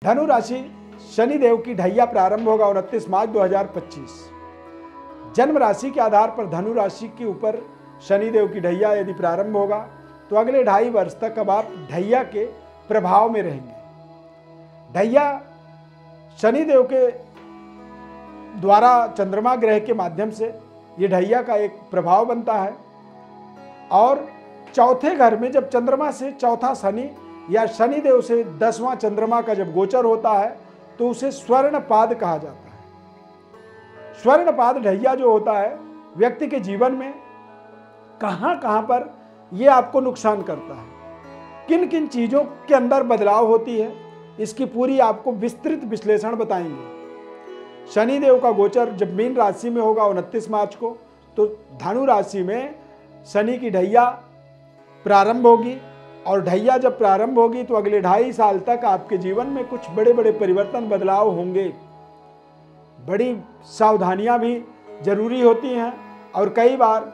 धनु राशि शनिदेव की ढैया प्रारंभ होगा 29 मार्च 2025। जन्म राशि के आधार पर धनु राशि के ऊपर शनिदेव की ढैया यदि प्रारंभ होगा तो अगले 2.5 वर्ष तक अब आप ढैया के प्रभाव में रहेंगे। ढैया शनिदेव के द्वारा चंद्रमा ग्रह के माध्यम से ये ढैया का एक प्रभाव बनता है और चौथे घर में जब चंद्रमा से चौथा शनि या शनिदेव से 10वां चंद्रमा का जब गोचर होता है तो उसे स्वर्णपाद कहा जाता है। स्वर्णपाद ढैया जो होता है व्यक्ति के जीवन में कहां कहां पर यह आपको नुकसान करता है, किन किन चीजों के अंदर बदलाव होती है, इसकी पूरी आपको विस्तृत विश्लेषण बताएंगे। शनिदेव का गोचर जब मीन राशि में होगा 29 मार्च को तो धनु राशि में शनि की ढैया प्रारंभ होगी और ढैया जब प्रारंभ होगी तो अगले 2.5 साल तक आपके जीवन में कुछ बड़े बड़े परिवर्तन बदलाव होंगे। बड़ी सावधानियां भी जरूरी होती हैं और कई बार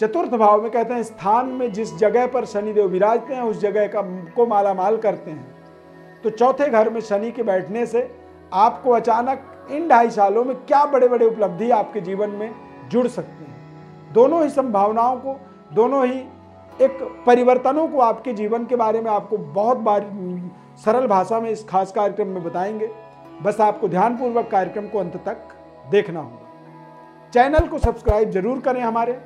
चतुर्थ भाव में कहते हैं स्थान में जिस जगह पर शनिदेव विराजते हैं उस जगह को मालामाल करते हैं। तो चौथे घर में शनि के बैठने से आपको अचानक इन 2.5 सालों में क्या बड़े बड़े उपलब्धि आपके जीवन में जुड़ सकते हैं। दोनों ही संभावनाओं को, दोनों ही एक परिवर्तनों को आपके जीवन के बारे में आपको बहुत बार सरल भाषा में इस खास कार्यक्रम में बताएंगे। बस आपको ध्यानपूर्वक कार्यक्रम को अंत तक देखना होगा। चैनल को सब्सक्राइब जरूर करें, हमारे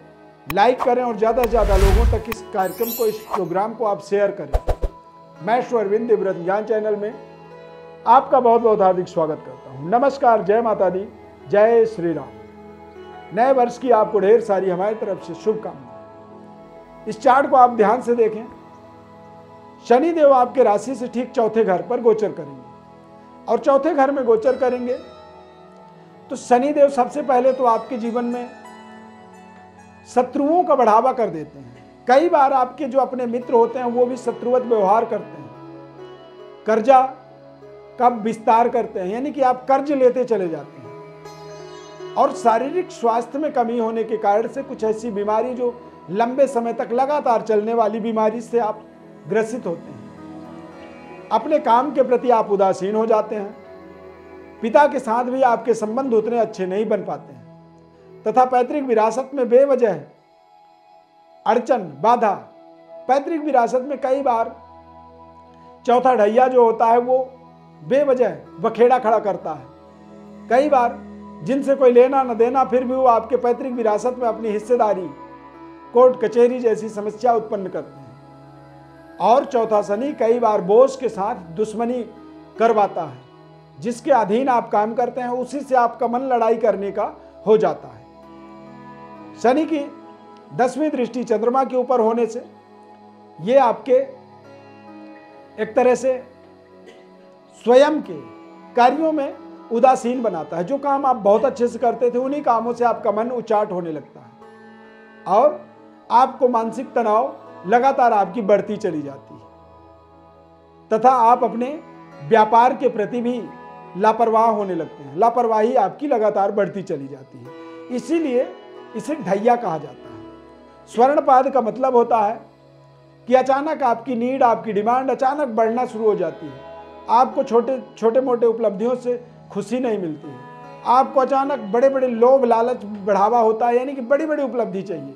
लाइक करें और ज़्यादा से ज़्यादा लोगों तक इस कार्यक्रम को, इस प्रोग्राम को आप शेयर करें। मैं श्री अरविंद देवव्रत ज्ञान चैनल में आपका बहुत बहुत हार्दिक स्वागत करता हूँ। नमस्कार, जय माता दी, जय श्री राम। नए वर्ष की आपको ढेर सारी हमारी तरफ से शुभकामनाएं। इस चार्ट को आप ध्यान से देखें। शनिदेव आपके राशि से ठीक चौथे घर पर गोचर करेंगे और चौथे घर में गोचर करेंगे तो शनिदेव सबसे पहले तो आपके जीवन में शत्रुओं का बढ़ावा कर देते हैं। कई बार आपके जो अपने मित्र होते हैं वो भी शत्रुवत व्यवहार करते हैं, कर्जा का विस्तार करते हैं, यानी कि आप कर्ज लेते चले जाते हैं और शारीरिक स्वास्थ्य में कमी होने के कारण से कुछ ऐसी बीमारी जो लंबे समय तक लगातार चलने वाली बीमारी से आप ग्रसित होते हैं। अपने काम के प्रति आप उदासीन हो जाते हैं। पिता के साथ भी आपके संबंध उतने अच्छे नहीं बन पाते हैं तथा पैतृक विरासत में बेवजह अड़चन, बाधा। पैतृक विरासत में कई बार चौथा ढैया जो होता है वो बेवजह बखेड़ा खड़ा करता है। कई बार जिनसे कोई लेना न देना फिर भी वो आपके पैतृक विरासत में अपनी हिस्सेदारी, कोर्ट कचहरी जैसी समस्या उत्पन्न करते हैं। और चौथा शनि कई बार बॉस के साथ दुश्मनी करवाता है, जिसके अधीन आप काम करते हैं उसी से आपका मन लड़ाई करने का हो जाता है। शनि की 10वीं दृष्टि चंद्रमा के ऊपर होने से ये आपके एक तरह से स्वयं के कार्यों में उदासीन बनाता है। जो काम आप बहुत अच्छे से करते थे उन्हीं कामों से आपका मन उचाट होने लगता है और आपको मानसिक तनाव लगातार आपकी बढ़ती चली जाती है तथा आप अपने व्यापार के प्रति भी लापरवाह होने लगते हैं। लापरवाही आपकी लगातार बढ़ती चली जाती है, इसीलिए इसे ढैया कहा जाता है। स्वर्णपाद का मतलब होता है कि अचानक आपकी नीड, आपकी डिमांड अचानक बढ़ना शुरू हो जाती है। आपको छोटे मोटे उपलब्धियों से खुशी नहीं मिलती है। आपको अचानक बड़े बड़े लोभ लालच बढ़ावा होता है, यानी कि बड़ी बड़ी उपलब्धि चाहिए।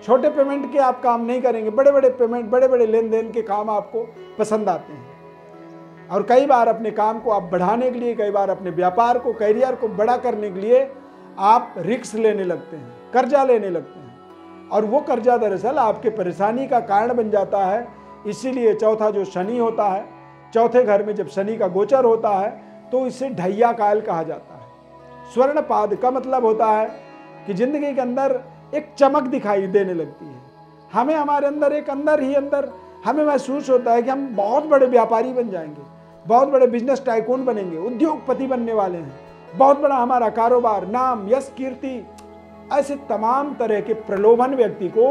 छोटे पेमेंट के आप काम नहीं करेंगे, बड़े बड़े पेमेंट, बड़े बड़े लेन देन के काम आपको पसंद आते हैं। और कई बार अपने काम को आप बढ़ाने के लिए, कई बार अपने व्यापार को, करियर को बड़ा करने के लिए आप रिस्क लेने लगते हैं, कर्जा लेने लगते हैं और वो कर्जा दरअसल आपके परेशानी का कारण बन जाता है। इसीलिए चौथा जो शनि होता है, चौथे घर में जब शनि का गोचर होता है तो इसे ढैया काल कहा जाता है। स्वर्णपाद का मतलब होता है कि जिंदगी के अंदर एक चमक दिखाई देने लगती है। हमें हमारे अंदर अंदर हमें महसूस होता है कि हम बहुत बड़े व्यापारी बन जाएंगे, बहुत बड़े बिजनेस टाइकून बनेंगे, उद्योगपति बनने वाले हैं, बहुत बड़ा हमारा कारोबार, नाम, यश, कीर्ति। ऐसे तमाम तरह के प्रलोभन व्यक्ति को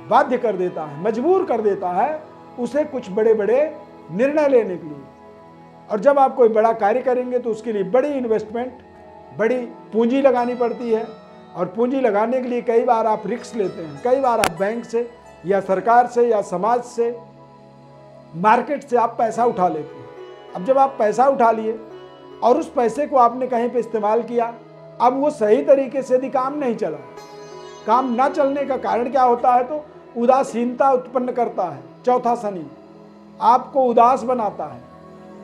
बाध्य कर देता है, मजबूर कर देता है उसे कुछ बड़े बड़े निर्णय लेने के लिए। और जब आप कोई बड़ा कार्य करेंगे तो उसके लिए बड़ी इन्वेस्टमेंट, बड़ी पूंजी लगानी पड़ती है और पूंजी लगाने के लिए कई बार आप रिस्क लेते हैं। कई बार आप बैंक से या सरकार से या समाज से, मार्केट से आप पैसा उठा लेते हैं। अब जब आप पैसा उठा लिए और उस पैसे को आपने कहीं पे इस्तेमाल किया, अब वो सही तरीके से यदि काम नहीं चला, काम ना चलने का कारण क्या होता है, तो उदासीनता उत्पन्न करता है। चौथा शनि आपको उदास बनाता है,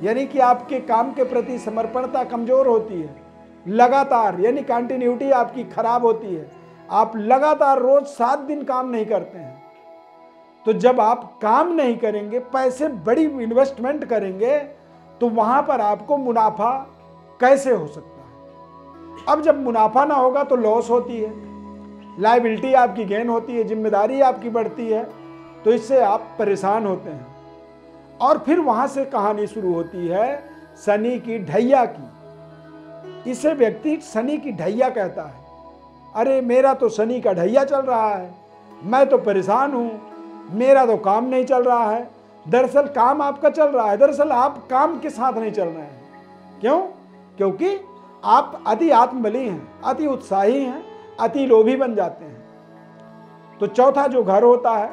यानी कि आपके काम के प्रति समर्पणता कमजोर होती है। लगातार यानी कंटिन्यूटी आपकी खराब होती है, आप लगातार रोज 7 दिन काम नहीं करते हैं। तो जब आप काम नहीं करेंगे, पैसे बड़ी इन्वेस्टमेंट करेंगे, तो वहां पर आपको मुनाफा कैसे हो सकता है। अब जब मुनाफा ना होगा तो लॉस होती है, लायबिलिटी आपकी गेन होती है, जिम्मेदारी आपकी बढ़ती है, तो इससे आप परेशान होते हैं। और फिर वहां से कहानी शुरू होती है शनि की ढैया की। इसे व्यक्ति शनि की ढैया कहता है। अरे मेरा तो शनि का ढैया चल रहा है, मैं तो परेशान हूं, मेरा तो काम नहीं चल रहा है। दरअसल काम आपका चल रहा है, दरअसल आप काम के साथ नहीं चल रहे हैं। क्यों? क्योंकि आप अति आत्मबली हैं, अति उत्साही हैं, अति लोभी बन जाते हैं। तो चौथा जो घर होता है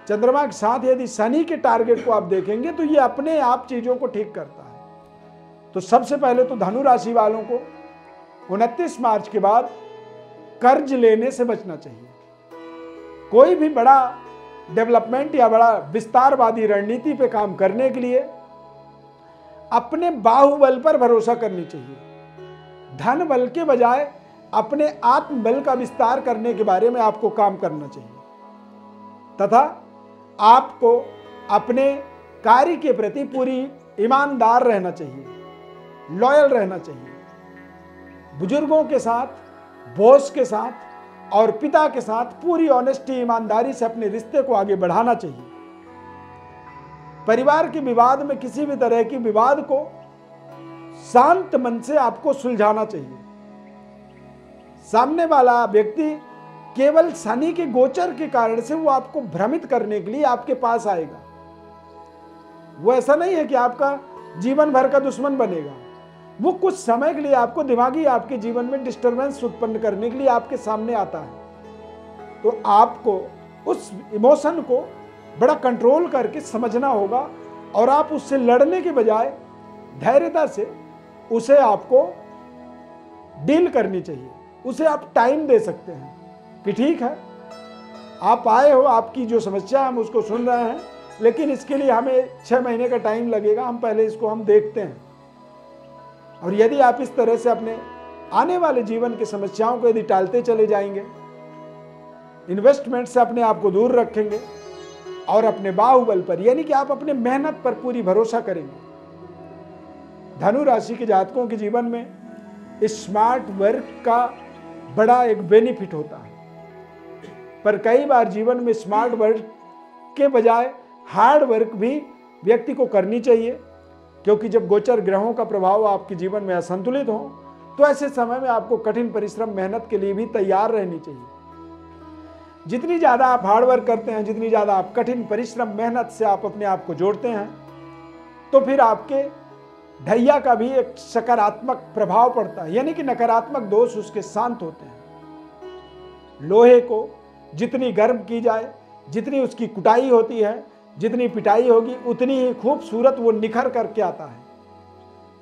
चंद्रमा के साथ, यदि शनि के टारगेट को आप देखेंगे तो ये अपने आप चीजों को ठीक करता है। तो सबसे पहले तो धनु राशि वालों को 29 मार्च के बाद कर्ज लेने से बचना चाहिए। कोई भी बड़ा डेवलपमेंट या बड़ा विस्तारवादी रणनीति पे काम करने के लिए अपने बाहुबल पर भरोसा करनी चाहिए। धन बल के बजाय अपने आत्मबल का विस्तार करने के बारे में आपको काम करना चाहिए, तथा आपको अपने कार्य के प्रति पूरी ईमानदार रहना चाहिए, लॉयल रहना चाहिए। बुजुर्गों के साथ, बॉस के साथ और पिता के साथ पूरी ऑनेस्टी, ईमानदारी से अपने रिश्ते को आगे बढ़ाना चाहिए। परिवार के विवाद में किसी भी तरह की विवाद को शांत मन से आपको सुलझाना चाहिए। सामने वाला व्यक्ति केवल शनि के गोचर के कारण से वो आपको भ्रमित करने के लिए आपके पास आएगा। वो ऐसा नहीं है कि आपका जीवन भर का दुश्मन बनेगा, वो कुछ समय के लिए आपको दिमागी आपके जीवन में डिस्टरबेंस उत्पन्न करने के लिए आपके सामने आता है। तो आपको उस इमोशन को बड़ा कंट्रोल करके समझना होगा और आप उससे लड़ने के बजाय धैर्यता से उसे आपको डील करनी चाहिए। उसे आप टाइम दे सकते हैं कि ठीक है, आप आए हो, आपकी जो समस्या हम उसको सुन रहे हैं, लेकिन इसके लिए हमें 6 महीने का टाइम लगेगा, हम पहले इसको हम देखते हैं। और यदि आप इस तरह से अपने आने वाले जीवन की समस्याओं को यदि टालते चले जाएंगे, इन्वेस्टमेंट से अपने आप को दूर रखेंगे और अपने बाहुबल पर यानी कि आप अपने मेहनत पर पूरी भरोसा करेंगे। धनु राशि के जातकों के जीवन में स्मार्ट वर्क का बड़ा एक बेनिफिट होता है, पर कई बार जीवन में स्मार्ट वर्क के बजाय हार्ड वर्क भी व्यक्ति को करनी चाहिए, क्योंकि जब गोचर ग्रहों का प्रभाव आपके जीवन में असंतुलित हो तो ऐसे समय में आपको कठिन परिश्रम, मेहनत के लिए भी तैयार रहनी चाहिए। जितनी ज्यादा आप हार्ड वर्क करते हैं, जितनी ज्यादा आप कठिन परिश्रम, मेहनत से आप अपने आप को जोड़ते हैं, तो फिर आपके ढैया का भी एक सकारात्मक प्रभाव पड़ता है, यानी कि नकारात्मक दोष उसके शांत होते हैं। लोहे को जितनी गर्म की जाए, जितनी उसकी कुटाई होती है, जितनी पिटाई होगी, उतनी ही खूबसूरत वो निखर करके आता है।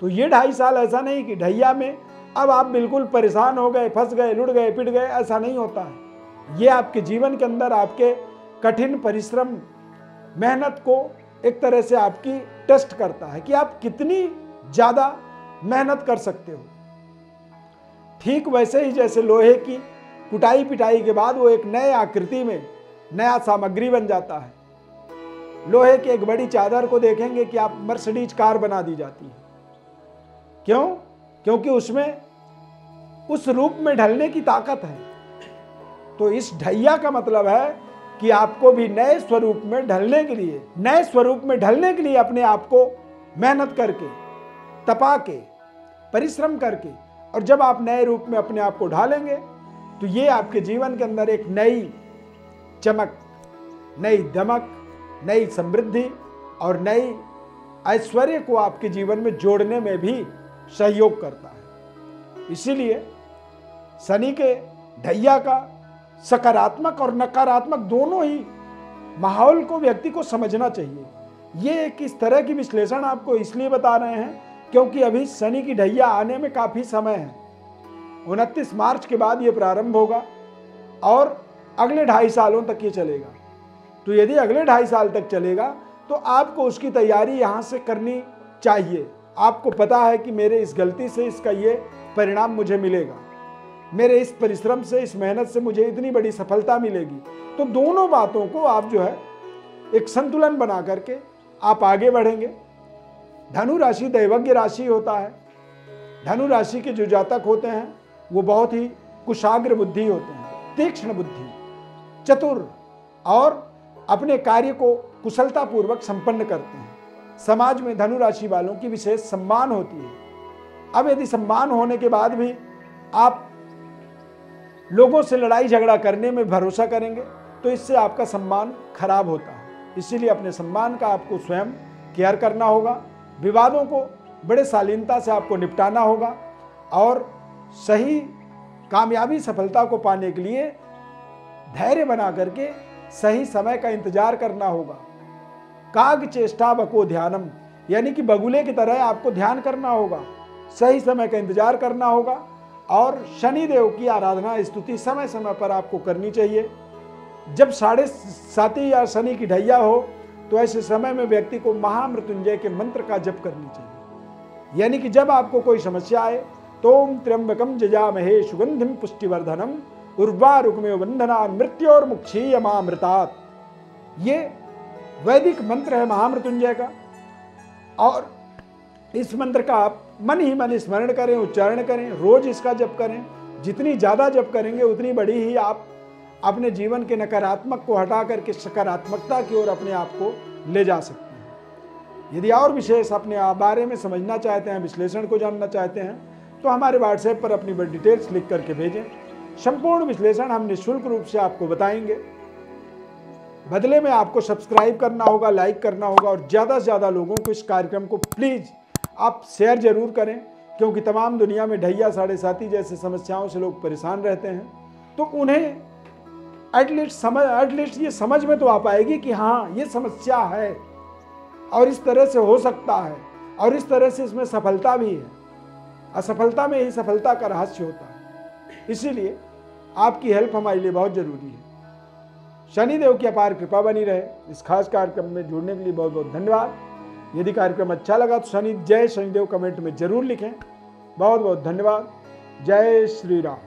तो ये 2.5 साल ऐसा नहीं कि ढैया में अब आप बिल्कुल परेशान हो गए, फंस गए, लुढ़ गए, पिट गए, ऐसा नहीं होता है। ये आपके जीवन के अंदर आपके कठिन परिश्रम, मेहनत को एक तरह से आपकी टेस्ट करता है कि आप कितनी ज्यादा मेहनत कर सकते हो। ठीक वैसे ही जैसे लोहे की कुटाई पिटाई के बाद वो एक नए आकृति में नया सामग्री बन जाता है। लोहे की एक बड़ी चादर को देखेंगे कि आप मर्सिडीज कार बना दी जाती है। क्यों? क्योंकि उसमें उस रूप में ढलने की ताकत है। तो इस ढैया का मतलब है कि आपको भी नए स्वरूप में ढलने के लिए अपने आप को मेहनत करके, तपा के, परिश्रम करके, और जब आप नए रूप में अपने आप को ढालेंगे तो ये आपके जीवन के अंदर एक नई चमक, नई दमक, नई समृद्धि और नई ऐश्वर्य को आपके जीवन में जोड़ने में भी सहयोग करता है। इसीलिए शनि के ढैया का सकारात्मक और नकारात्मक दोनों ही माहौल को व्यक्ति को समझना चाहिए ये एक इस तरह की विश्लेषण आपको इसलिए बता रहे हैं क्योंकि अभी शनि की ढैया आने में काफ़ी समय है। 29 मार्च के बाद ये प्रारंभ होगा और अगले 2.5 सालों तक ये चलेगा। तो यदि अगले 2.5 साल तक चलेगा तो आपको उसकी तैयारी यहाँ से करनी चाहिए। आपको पता है कि मेरे इस गलती से इसका ये परिणाम मुझे मिलेगा, मेरे इस परिश्रम से, इस मेहनत से मुझे इतनी बड़ी सफलता मिलेगी। तो दोनों बातों को आप जो है एक संतुलन बना करके आप आगे बढ़ेंगे। धनु राशि दैवज्ञ राशि होता है। धनु राशि के जो जातक होते हैं वो बहुत ही कुशाग्र बुद्धि होते हैं, तीक्ष्ण बुद्धि, चतुर और अपने कार्य को कुशलतापूर्वक संपन्न करते हैं। समाज में धनु राशि वालों की विशेष सम्मान होती है। अब यदि सम्मान होने के बाद भी आप लोगों से लड़ाई झगड़ा करने में भरोसा करेंगे तो इससे आपका सम्मान खराब होता है। इसीलिए अपने सम्मान का आपको स्वयं केयर करना होगा। विवादों को बड़े शालीनता से आपको निपटाना होगा और सही कामयाबी सफलता को पाने के लिए धैर्य बना करके सही समय का इंतजार करना होगा। काग चेष्टा बको ध्यानम, यानी कि बगुले की तरह आपको ध्यान करना होगा, सही समय का इंतजार करना होगा और शनि देव की आराधना स्तुति समय समय पर आपको करनी चाहिए। जब 7.5 या शनि की ढैया हो तो ऐसे समय में व्यक्ति को महामृत्युंजय के मंत्र का जप करनी चाहिए। यानी कि जब आपको कोई समस्या आए तो ओम त्र्यंबकम जजामहे सुगंधिम पुष्टिवर्धनम उर्वारुकमेव बंधना मृत्योर्मुक्षीयमामृतात्। ये वैदिक मंत्र है महामृत्युंजय का और इस मंत्र का आप मन ही मन स्मरण करें, उच्चारण करें, रोज इसका जप करें। जितनी ज़्यादा जप करेंगे उतनी बड़ी ही आप अपने जीवन के नकारात्मक को हटा करके सकारात्मकता की ओर अपने आप को ले जा सकते हैं। यदि और विशेष अपने बारे में समझना चाहते हैं, विश्लेषण को जानना चाहते हैं तो हमारे व्हाट्सएप पर अपनी डिटेल्स लिख करके भेजें। संपूर्ण विश्लेषण हम निःशुल्क रूप से आपको बताएंगे। बदले में आपको सब्सक्राइब करना होगा, लाइक करना होगा और ज़्यादा से ज़्यादा लोगों को इस कार्यक्रम को प्लीज़ आप शेयर जरूर करें, क्योंकि तमाम दुनिया में ढैया 7.5 जैसे समस्याओं से लोग परेशान रहते हैं। तो उन्हें एटलीस्ट ये समझ में तो आ पाएगी कि हाँ ये समस्या है और इस तरह से हो सकता है और इस तरह से इसमें सफलता भी है। असफलता में ही सफलता का रहस्य होता है। इसीलिए आपकी हेल्प हमारे लिए बहुत जरूरी है। शनिदेव की अपार कृपा बनी रहे। इस खास कार्यक्रम में जुड़ने के लिए बहुत बहुत धन्यवाद। यदि कार्यक्रम अच्छा लगा तो जय शनिदेव कमेंट में जरूर लिखें। बहुत बहुत धन्यवाद। जय श्री राम।